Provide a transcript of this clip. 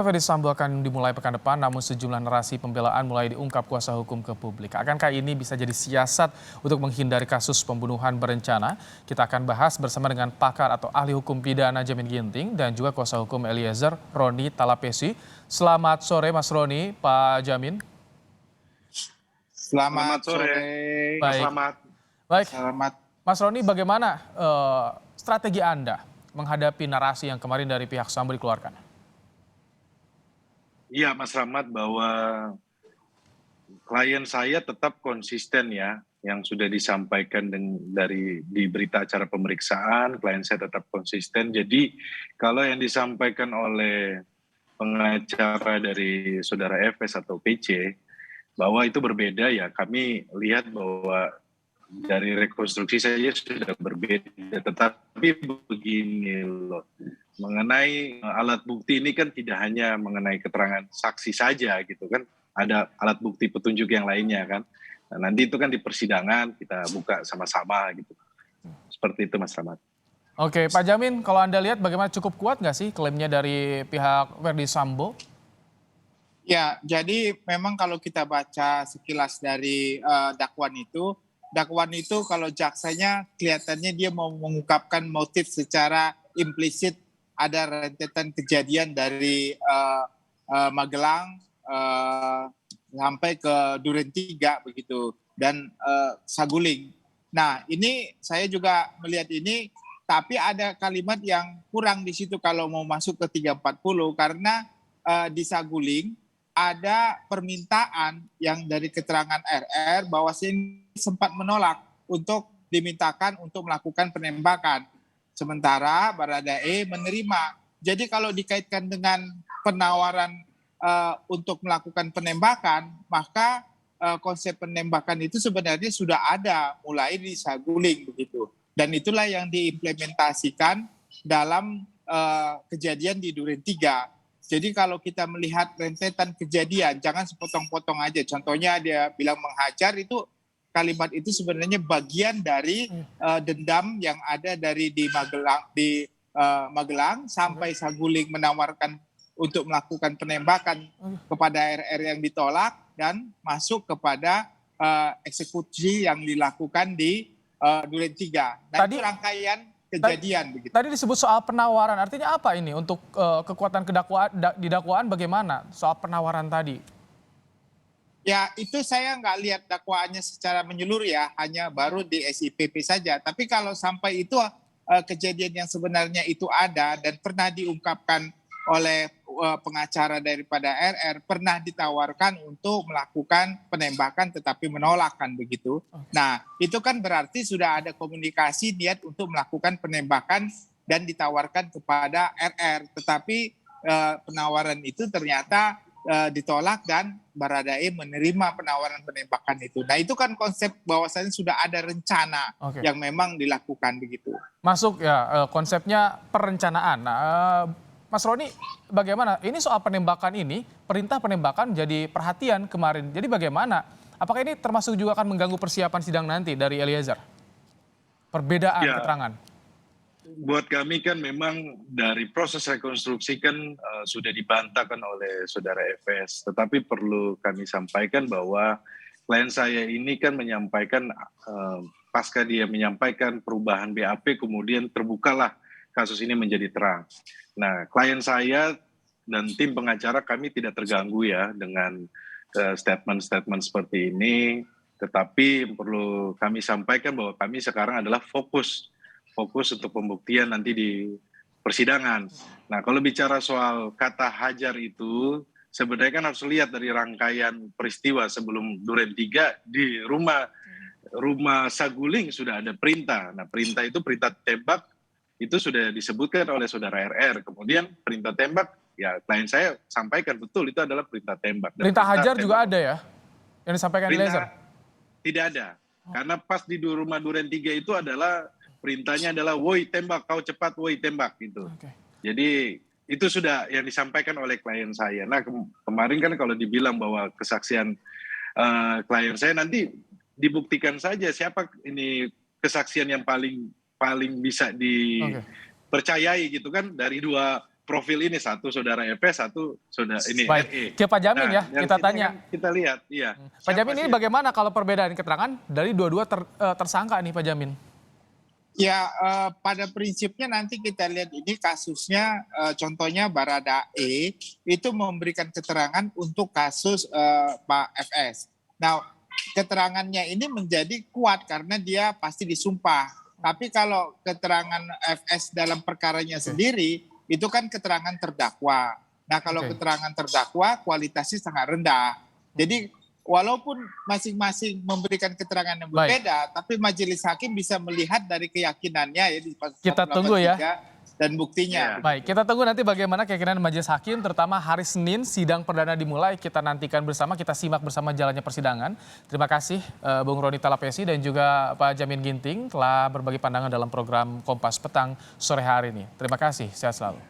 Verdi Sambo akan dimulai pekan depan, namun sejumlah narasi pembelaan mulai diungkap kuasa hukum ke publik. Akankah ini bisa jadi siasat untuk menghindari kasus pembunuhan berencana? Kita akan bahas bersama dengan pakar atau ahli hukum pidana Jamin Ginting dan juga kuasa hukum Eliezer Roni Talapesi. Selamat sore Mas Roni, Pak Jamin. Selamat sore, Mas Baik, Rahmat. baik. Selamat. Mas Roni, bagaimana strategi Anda menghadapi narasi yang kemarin dari pihak Sambo dikeluarkan? Iya, Mas Rahmat, bahwa klien saya tetap konsisten ya, yang sudah disampaikan di berita acara pemeriksaan, klien saya tetap konsisten. Jadi kalau yang disampaikan oleh pengacara dari saudara FS atau PC, bahwa itu berbeda ya, kami lihat bahwa dari rekonstruksi saja sudah berbeda. Tetapi begini loh, mengenai alat bukti ini kan tidak hanya mengenai keterangan saksi saja gitu kan, ada alat bukti petunjuk yang lainnya kan. Nah, nanti itu kan di persidangan kita buka sama-sama gitu. Seperti itu Mas Rahmat. Oke, Pak Jamin, kalau Anda lihat bagaimana, cukup kuat nggak sih klaimnya dari pihak Verdi Sambo? Ya, jadi memang kalau kita baca sekilas dari dakwaan itu kalau jaksanya kelihatannya dia mau mengungkapkan motif secara implisit, ada rentetan kejadian dari Magelang sampai ke Duren 3 begitu, dan Saguling. Nah, ini saya juga melihat ini, tapi ada kalimat yang kurang di situ kalau mau masuk ke 340, karena di Saguling ada permintaan yang dari keterangan RR bahwa sempat menolak untuk dimintakan untuk melakukan penembakan. Sementara Baradae menerima. Jadi kalau dikaitkan dengan penawaran untuk melakukan penembakan, maka konsep penembakan itu sebenarnya sudah ada mulai di Saguling begitu. Dan itulah yang diimplementasikan dalam kejadian di Duren 3. Jadi kalau kita melihat rentetan kejadian, jangan sepotong-potong aja. Contohnya dia bilang menghajar, itu kalimat itu sebenarnya bagian dari dendam yang ada dari Magelang sampai Saguling menawarkan untuk melakukan penembakan kepada RR yang ditolak, dan masuk kepada eksekusi yang dilakukan di Duren 3. Nah, itu rangkaian kejadian begitu. Tadi disebut soal penawaran, artinya apa ini untuk kekuatan di dakwaan bagaimana soal penawaran tadi? Ya, itu saya nggak lihat dakwaannya secara menyeluruh ya, hanya baru di SIPP saja. Tapi kalau sampai itu kejadian yang sebenarnya itu ada dan pernah diungkapkan oleh pengacara daripada RR, pernah ditawarkan untuk melakukan penembakan tetapi menolak kan begitu. Nah, itu kan berarti sudah ada komunikasi niat untuk melakukan penembakan dan ditawarkan kepada RR, tetapi penawaran itu ternyata ditolak dan Baradae menerima penawaran penembakan itu. Nah, itu kan konsep bahwasannya sudah ada rencana yang memang dilakukan begitu. Masuk ya konsepnya perencanaan. Nah, Mas Roni, bagaimana? Ini soal penembakan ini, perintah penembakan jadi perhatian kemarin. Jadi bagaimana? Apakah ini termasuk juga akan mengganggu persiapan sidang nanti dari Eliezer? Perbedaan keterangan. Buat kami kan memang dari proses rekonstruksi kan sudah dibantahkan oleh saudara FS. Tetapi perlu kami sampaikan bahwa klien saya ini kan menyampaikan, pasca dia menyampaikan perubahan BAP, kemudian terbukalah kasus ini menjadi terang. Nah, klien saya dan tim pengacara kami tidak terganggu ya dengan statement-statement seperti ini, tetapi perlu kami sampaikan bahwa kami sekarang adalah fokus untuk pembuktian nanti di persidangan. Nah, kalau bicara soal kata hajar itu, sebenarnya kan harus lihat dari rangkaian peristiwa sebelum Duren 3 di rumah Saguling sudah ada perintah. Nah, perintah itu perintah tembak, itu sudah disebutkan oleh saudara RR. Kemudian perintah tembak, ya klien saya sampaikan betul itu adalah perintah tembak. Perintah hajar juga ada ya? Yang disampaikan Eliezer? Tidak ada. Karena pas di rumah Duren 3 itu adalah perintahnya adalah woi tembak, kau cepat woi tembak gitu. Jadi itu sudah yang disampaikan oleh klien saya. Nah, kemarin kan kalau dibilang bahwa kesaksian klien saya, nanti dibuktikan saja siapa ini kesaksian yang paling bisa dipercayai gitu kan, dari dua profil ini, satu saudara FS, satu saudara ini Baik, RE. ke Pak Jamin ya, yang kita sini tanya. kan kita lihat, iya. Pak Siapa Jamin sih ini bagaimana kalau perbedaan keterangan dari dua-dua tersangka nih Pak Jamin? Ya, pada prinsipnya nanti kita lihat ini kasusnya, contohnya Baradae itu memberikan keterangan untuk kasus Pak FS. Nah, keterangannya ini menjadi kuat karena dia pasti disumpah. Tapi kalau keterangan FS dalam perkaranya sendiri, itu kan keterangan terdakwa. Nah, kalau keterangan terdakwa kualitasnya sangat rendah. Jadi walaupun masing-masing memberikan keterangan yang berbeda, tapi majelis hakim bisa melihat dari keyakinannya ya di pasal Kita tunggu ya. dan buktinya. Baik, kita tunggu nanti bagaimana keyakinan majelis hakim, terutama hari Senin sidang perdana dimulai. Kita nantikan bersama, kita simak bersama jalannya persidangan. Terima kasih Bung Roni Talapesi dan juga Pak Jamin Ginting telah berbagi pandangan dalam program Kompas Petang sore hari ini. Terima kasih, sehat selalu.